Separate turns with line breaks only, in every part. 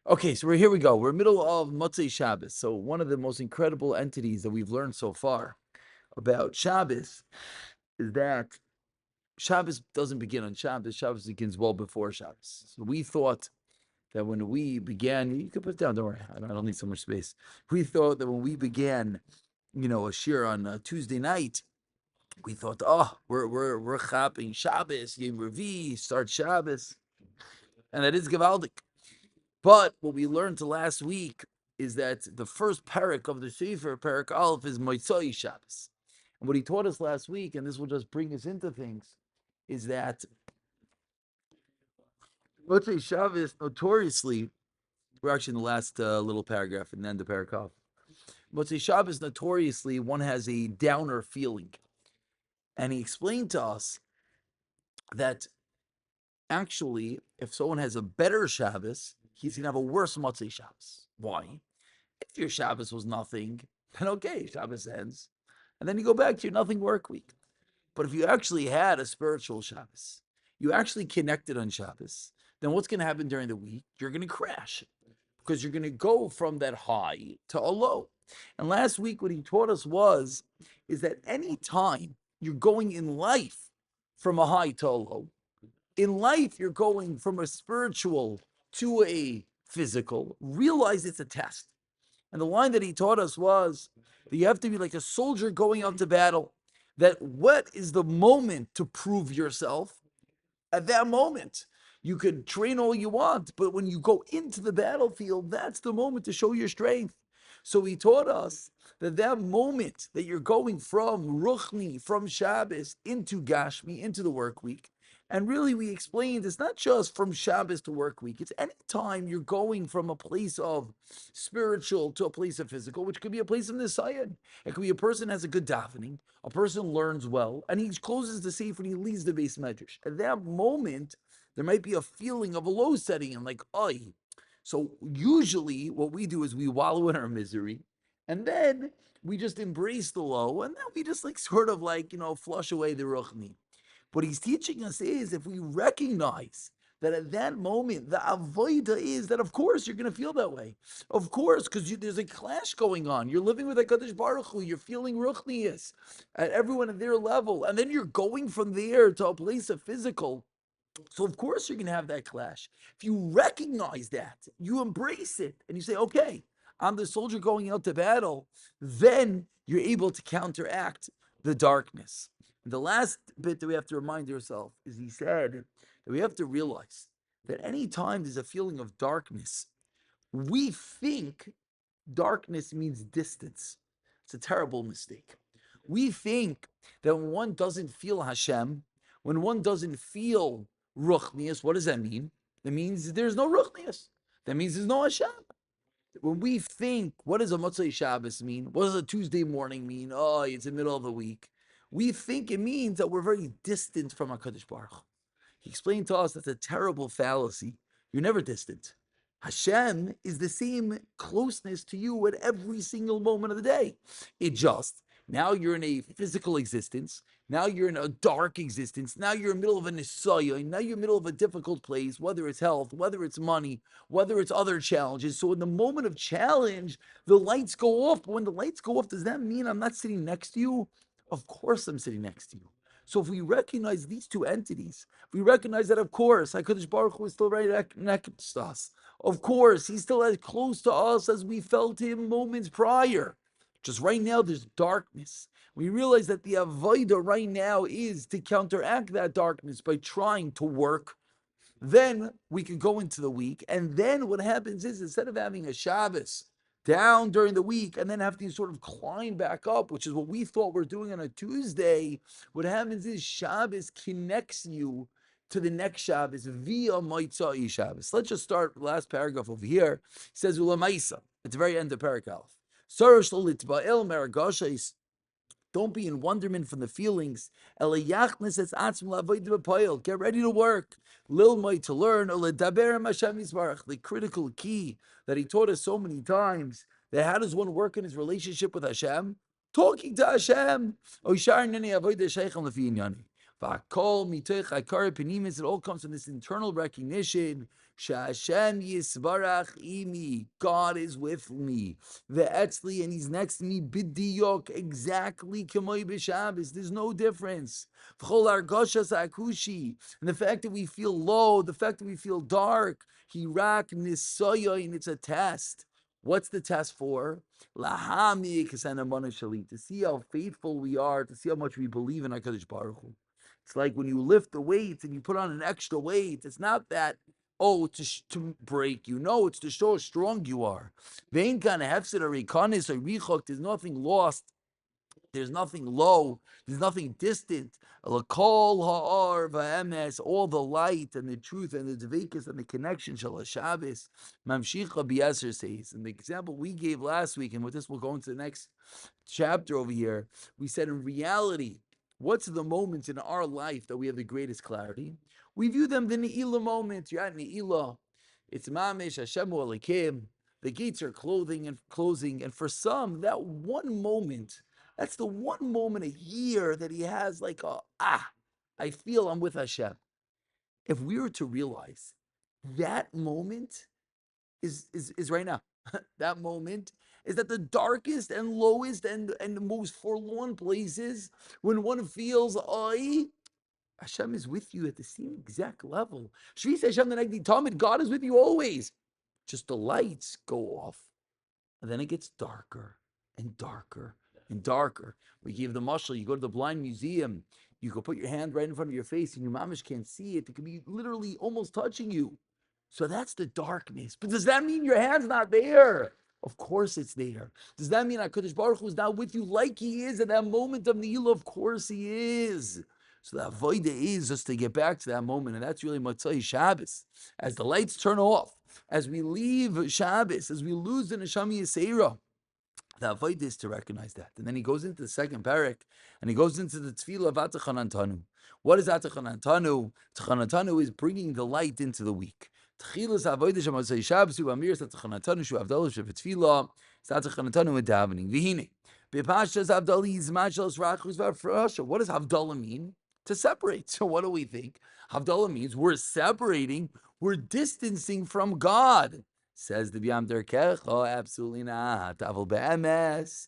Okay, so here we go. We're middle of Motzei Shabbos. So one of the most incredible entities that we've learned so far about Shabbos is that Shabbos doesn't begin on Shabbos. Shabbos begins well before Shabbos. So we thought that when we began, you can put it down. Don't worry, I don't need so much space. We thought that when we began, a shir on Tuesday night, we thought, oh, we're chapping Shabbos, Yom Revi, start Shabbos, and that is gewaldic. But what we learned last week is that the first parak of the Sefer, parak Aleph, is Motzei Shabbos. And what he taught us last week, and this will just bring us into things, is that Motzei Shabbos notoriously, we're actually in the last little paragraph and then the parak Aleph. Motzei Shabbos notoriously, one has a downer feeling. And he explained to us that actually, if someone has a better Shabbos, he's going to have a worse Motzei Shabbos. Why? If your Shabbos was nothing, then okay, Shabbos ends. And then you go back to your nothing work week. But if you actually had a spiritual Shabbos, you actually connected on Shabbos, then what's going to happen during the week? You're going to crash because you're going to go from that high to a low. And last week, what he taught us is that any time you're going in life from a high to a low, in life, you're going from a spiritual to a physical, realize it's a test. And the line that he taught us was that you have to be like a soldier going out to battle. That what is the moment to prove yourself? At that moment, you could train all you want, but when you go into the battlefield, that's the moment to show your strength. So he taught us that that moment that you're going from Ruchni, from Shabbos, into Gashmi, into the work week, and really, we explained it's not just from Shabbos to work week. It's any time you're going from a place of spiritual to a place of physical, which could be a place of Nisayan. It could be a person has a good davening, a person learns well, and he closes the safe and he leaves the base medrash. At that moment, there might be a feeling of a low setting and like, oi. So usually what we do is we wallow in our misery and then we just embrace the low and then we just like sort of like, flush away the ruchni. What he's teaching us is if we recognize that at that moment, the avoida is that, of course, you're going to feel that way. Of course, because there's a clash going on. You're living with HaKadosh Baruch Hu. You're feeling ruchnius at everyone at their level. And then you're going from there to a place of physical. So, of course, you're going to have that clash. If you recognize that, you embrace it, and you say, okay, I'm the soldier going out to battle, then you're able to counteract the darkness. The last bit that we have to remind ourselves is he said that we have to realize that anytime there's a feeling of darkness, we think darkness means distance. It's a terrible mistake. We think that when one doesn't feel Hashem, when one doesn't feel Ruchnius, what does that mean? That means there's no Ruchnius. That means there's no Hashem. When we think, what does a Motzei Shabbos mean? What does a Tuesday morning mean? Oh, it's the middle of the week. We think it means that we're very distant from HaKadosh Baruch. He explained to us that's a terrible fallacy. You're never distant. Hashem is the same closeness to you at every single moment of the day. It just, now you're in a physical existence. Now you're in a dark existence. Now you're in the middle of a nisaya. Now you're in the middle of a difficult place, whether it's health, whether it's money, whether it's other challenges. So in the moment of challenge, the lights go off. But when the lights go off, does that mean I'm not sitting next to you? Of course I'm sitting next to you. So if we recognize these two entities, we recognize that, of course, HaKadosh Baruch Hu is still right next to us. Of course, he's still as close to us as we felt him moments prior. Just right now, there's darkness. We realize that the avodah right now is to counteract that darkness by trying to work. Then we can go into the week. And then what happens is instead of having a Shabbos down during the week and then have to sort of climb back up, which is what we thought we're doing on a Tuesday, what happens is Shabbos connects you to the next Shabbos via Motzei Shabbos. Let's just start the last paragraph over here. It says Ulamaisa at the very end of paragraph. Don't be in wonderment from the feelings. Get ready to work. Lilmoy to learn. The critical key that he taught us so many times. That how does one work in his relationship with Hashem? Talking to Hashem. V'akol mitoich hakara penimis. It all comes from this internal recognition. Shashem yisbarach imi. God is with me. Ve'etzli, and He's next to me. B'diyok, exactly k'moi b'Shabbos. There's no difference. V'chol argoshas akushi. And the fact that we feel low, the fact that we feel dark, hirak nisoyoin. It's a test. What's the test for? Lahami kasanamana shalit. To see how faithful we are, to see how much we believe in HaKadosh Baruch Hu. It's like when you lift the weights and you put on an extra weight. It's not that, oh, to break you. No, it's to show how strong you are. Vein kan hefsid or rekanis or richok. There's nothing lost. There's nothing low. There's nothing distant. Lakol ha'ar va'emes, all the light and the truth and the dvekas and the connection. Shal Shabbos, mamshicha b'yeser says. And the example we gave last week, and with this we'll go into the next chapter over here. We said in reality, what's the moments in our life that we have the greatest clarity? We view them the Ne'ilah moments. You're at Ne'ilah. It's Mamish, Hashem Alekim. The gates are closing. And for some, that one moment, that's the one moment a year that he has like I feel I'm with Hashem. If we were to realize that moment is right now. That moment is at the darkest and lowest and the most forlorn places when one feels, Hashem is with you at the same exact level. Shri Hashem the Nagdi Talmud, God is with you always. Just the lights go off. And then it gets darker and darker and darker. We give the mashal, you go to the blind museum, you go put your hand right in front of your face and your mamish can't see it. It could be literally almost touching you. So that's the darkness. But does that mean your hand's not there? Of course it's there. Does that mean HaKadosh Baruch Hu is now with you like He is at that moment of Ne'ilah? Of course He is. So that voida is just to get back to that moment, and that's really Motzai Shabbos. As the lights turn off, as we leave Shabbos, as we lose the Neshama Yisera, the avoid is to recognize that. And then he goes into the second parak, and he goes into the tefillah of Atachanantanu. What is Atachanantanu? Atachanantanu is bringing the light into the week. Tchilas avoid is Shabbos Shabbos Amir Atachanantanu Shu Avdalah Shu Tefillah Atachanantanu and davening. Vihine Bepashas Avdali Izmachos Rachus Vafrasha. What does Havdalah mean? To separate. So what do we think? Havdalah means we're separating, we're distancing from God. Says the Biyam Darkecha, absolutely not. Avol be'emes,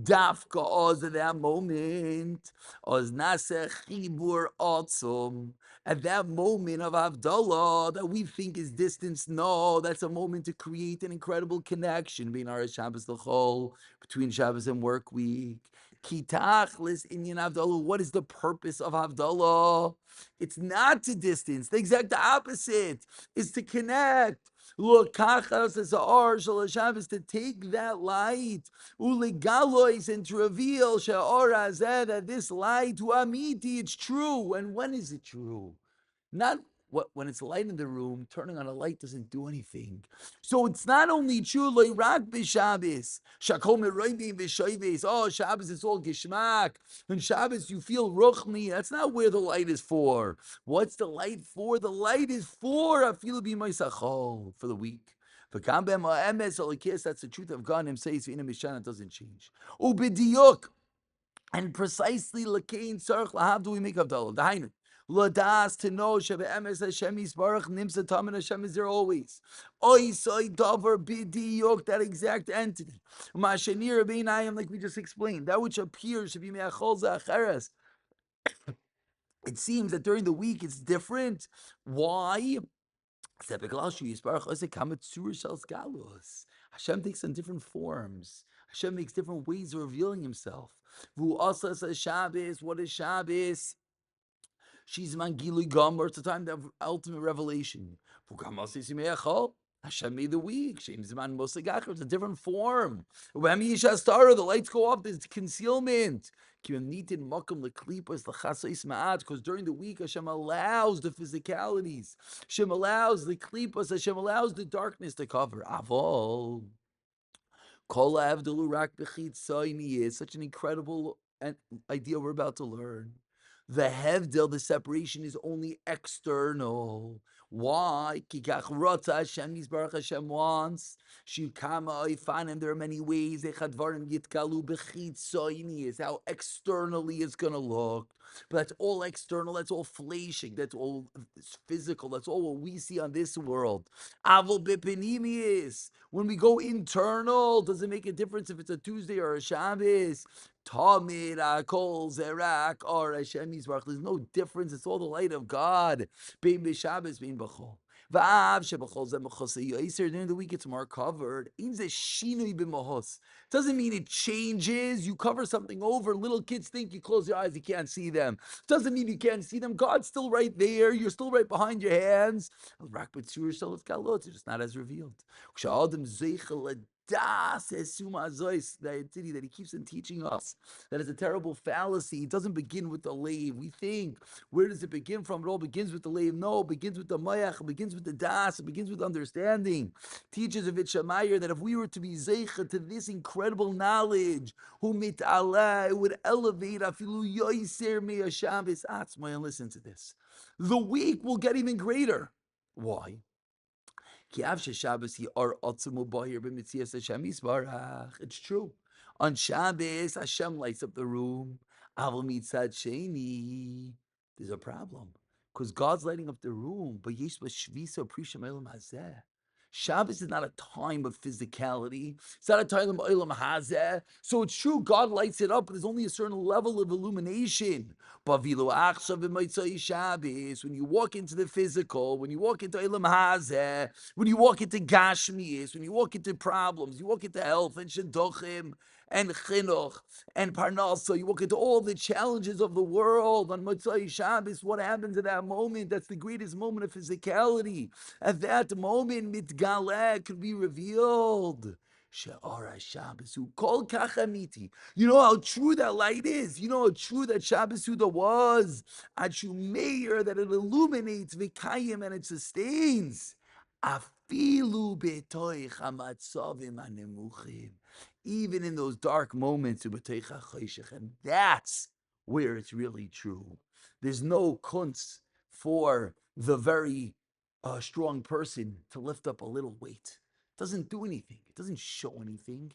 dafka oz at that moment, oz naseh chibur otzum. At that moment of Havdalah that we think is distance, no, that's a moment to create an incredible connection between our Shabbos l'chol, between Shabbos and work week. Kitachlis inyan Havdalah. What is the purpose of Havdalah? It's not to distance. The exact opposite is to connect. Look, kachas is Shabbos to take that light, ulegalois, and to reveal that this light, amiti, it's true. And when is it true? Not when it's light in the room. Turning on a light doesn't do anything. So it's not only true loirak b'Shabbos, shakom eroidim v'shoives. Oh, Shabbos is all gishmak, and Shabbos you feel ruchni. That's not where the light is for. What's the light for? The light is for afilu b'moisachol, for the week. That's the truth of God. Him says it doesn't change. Ubidiyuk. And precisely lekain tzarich lahav do we make Havdalah. Dahainu. Ladas to know shebe'emes Hashem yisbarach nimsa tamin Hashem is there always. Oisoi davar b'diyok, that exact entity. Mashenir b'inayim, like we just explained, that which appears to be me'achol za'acheres. It seems that during the week it's different. Why? Hashem takes on different forms. Hashem makes different ways of revealing Himself. Shabbos. What is Shabbos? She's Mangili Gomer. It's the time of ultimate revelation. Hashem made the week. It's a different form. The lights go off. There's concealment. Because during the week, Hashem allows the physicalities. Hashem allows the klipas. Hashem allows the darkness to cover. Avol. Is such an incredible idea we're about to learn. The hevdel, the separation, is only external. Why? Hashem Yisbarach, Hashem wants. Shikama Ifanim, there are many ways. Echadvarim Yitkalu Bechitzoini is how externally it's going to look. But that's all external, that's all flashing, that's all physical, that's all what we see on this world. Avol bepenimius. When we go internal, does it make a difference if it's a Tuesday or a Shabbos? Tamid Akol Zerak or Hashem Yisbarach. There's no difference. It's all the light of God. Bein b'Shabbos, bein b'chol. V'av sheb'chol zeh mechosei yoser. During the week, it's more covered. Ein zeh shinui b'mahos. Doesn't mean it changes. You cover something over. Little kids think you close your eyes, you can't see them. Doesn't mean you can't see them. God's still right there. You're still right behind your hands. It's just not as revealed. That he keeps on teaching us that is a terrible fallacy. It doesn't begin with the lave. We think, where does it begin from? It all begins with the lave. No, it begins with the mayach. It begins with the das. It begins with understanding. Teaches of Shamayr that if we were to be zeicha to this incredible knowledge, who mit'ala, it would elevate afilu yoiser me'ashabbos atzmai. And listen to this. The week will get even greater. Why? It's true. On Shabbos, Hashem lights up the room. There's a problem. Because God's lighting up the room, but Shabbos is not a time of physicality. It's not a time of olam hazeh. So it's true, God lights it up, but there's only a certain level of illumination. When you walk into the physical, when you walk into olam hazeh, when you walk into gashmias, when you walk into problems, you walk into health and shidduchim and chinuch and parnasa, you walk into all the challenges of the world on Motzai Shabbos. What happens at that moment? That's the greatest moment of physicality. At that moment, mitgaleh could be revealed. She'ara Shabbos kol kachamiti. You know how true that light is. You know how true that Shabbos was. Achu meir, that it illuminates v'kayim and it sustains. Afilu betoich hamatzavim hanemuchim. Even in those dark moments, and that's where it's really true. There's no kunz for the very strong person to lift up a little weight. It doesn't do anything. It doesn't show anything.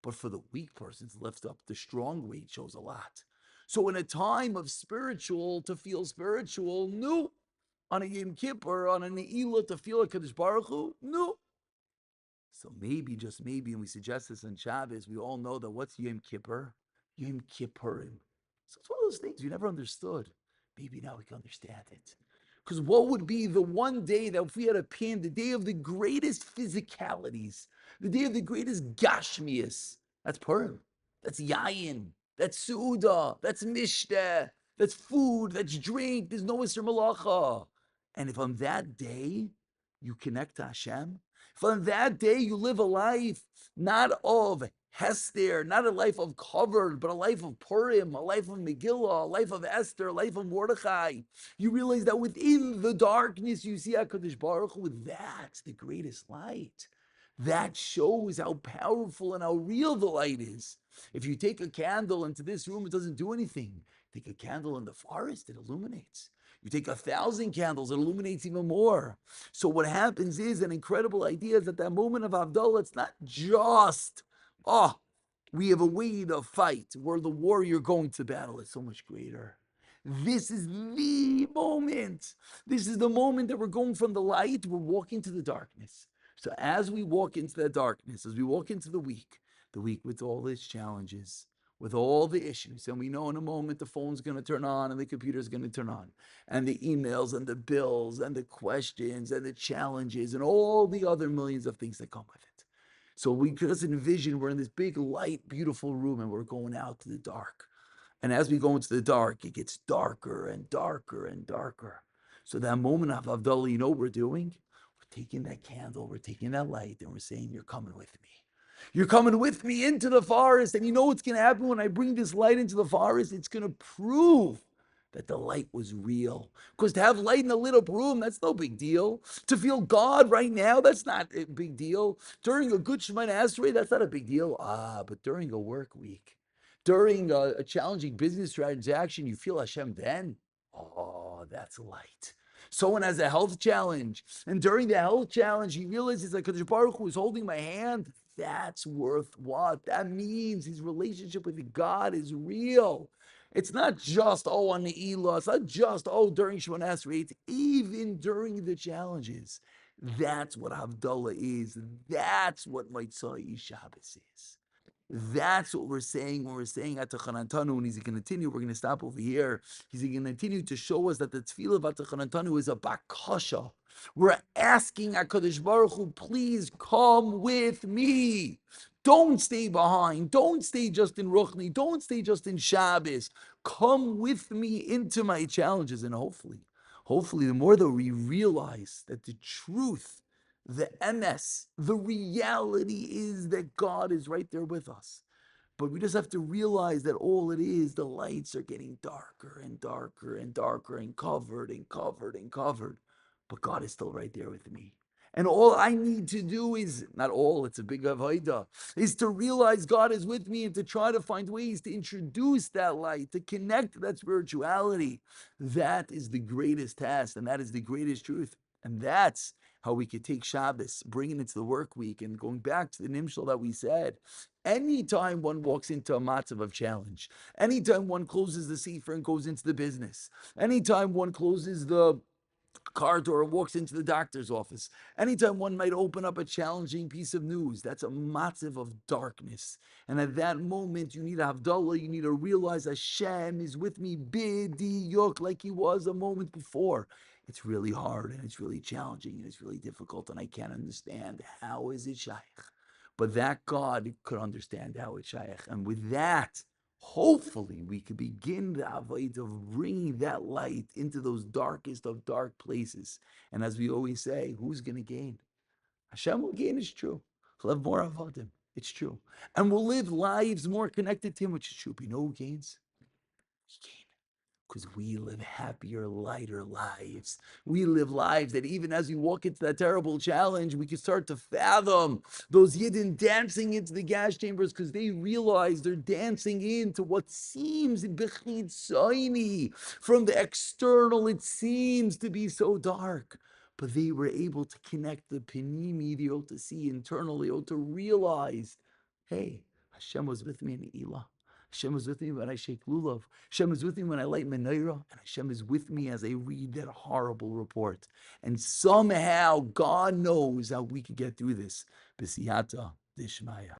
But for the weak person to lift up the strong weight shows a lot. So in a time of spiritual, to feel spiritual, no. On a Yom Kippur, on a Ne'ilah, to feel like Kadosh Baruch Hu, no. So maybe, just maybe, and we suggest this on Shabbos, we all know that what's Yom Kippur? Yom Kippurim. So it's one of those things we never understood. Maybe now we can understand it. Because what would be the one day that if we had a pin, the day of the greatest physicalities, the day of the greatest gashmias, that's Purim, that's Yayin, that's Suda, that's Mishneh, that's food, that's drink, there's no Isser Malacha. And if on that day you connect to Hashem, if on that day you live a life not of Hester, not a life of covered, but a life of Purim, a life of Megillah, a life of Esther, a life of Mordechai. You realize that within the darkness you see HaKadosh Baruch Hu. That's the greatest light. That shows how powerful and how real the light is. If you take a candle into this room, it doesn't do anything. Take a candle in the forest, it illuminates. You take 1,000 candles, it illuminates even more. So what happens is an incredible idea is at that moment of Havdalah, it's not just, we have a way to fight where the warrior going to battle is so much greater. This is the moment. This is the moment that we're going from the light, we're walking to the darkness. So as we walk into the darkness, as we walk into the week with all its challenges, with all the issues, and we know in a moment the phone's going to turn on and the computer's going to turn on, and the emails and the bills and the questions and the challenges and all the other millions of things that come with it. So we just envision we're in this big, light, beautiful room and we're going out to the dark. And as we go into the dark, it gets darker and darker and darker. So that moment of Havdalah, you know what we're doing? We're taking that candle, we're taking that light, and we're saying, you're coming with me. You're coming with me into the forest. And you know what's going to happen when I bring this light into the forest? It's going to prove that the light was real. Because to have light in a lit up room, that's no big deal. To feel God right now, that's not a big deal. During a good Shemoneh Esrei, that's not a big deal. But during a work week, during a challenging business transaction, you feel Hashem then? That's light. Someone has a health challenge, and during the health challenge, he realizes that Kadosh Baruch Hu is holding my hand. That's worth what? That means his relationship with God is real. It's not just, oh, on the Elah. It's not just, oh, during Shemona Esrei. It's even during the challenges. That's what Havdalah is. That's what Motzai Shabbos is. That's what we're saying when we're saying Atachanantanu, and he's going to continue. We're going to stop over here. He's going to continue to show us that the tefillah of Atachanantanu is a bakasha. We're asking HaKadosh Baruch Hu, please come with me. Don't stay behind. Don't stay just in Ruchni. Don't stay just in Shabbos. Come with me into my challenges. And hopefully, the more that we realize that the truth, the MS, the reality is that God is right there with us. But we just have to realize that all it is, the lights are getting darker and darker and darker and covered and covered and covered. But God is still right there with me. And all I need to do is, not all, it's a big avodah, is to realize God is with me and to try to find ways to introduce that light, to connect to that spirituality. That is the greatest task, and that is the greatest truth. And that's how we could take Shabbos, bringing it to the work week, and going back to the nimshal that we said. Anytime one walks into a matzav of challenge, anytime one closes the sefer and goes into the business, anytime one closes the car door and walks into the doctor's office, anytime one might open up a challenging piece of news, that's a matzav of darkness. And at that moment, you need a Havdalah, you need to realize Hashem is with me, bidiyuk, like he was a moment before. It's really hard and it's really challenging and it's really difficult, and I can't understand how is it shaykh. But that God could understand how it's shaykh. And with that, hopefully we could begin the avoid of bringing that light into those darkest of dark places. And as we always say, who's going to gain? Hashem will gain, it's true. He'll have more avodim, it's true. And we'll live lives more connected to him, which is true. But you know who gains? He gains because we live happier, lighter lives. We live lives that even as we walk into that terrible challenge, we can start to fathom those Yidden dancing into the gas chambers because they realize they're dancing into what seems from the external, it seems to be so dark. But they were able to connect the Penimi, the able to see internally, able to realize, hey, Hashem was with me in Elah. Hashem is with me when I shake lulav. Hashem is with me when I light menorah. And Hashem is with me as I read that horrible report. And somehow God knows how we can get through this. B'siyata dishmaya.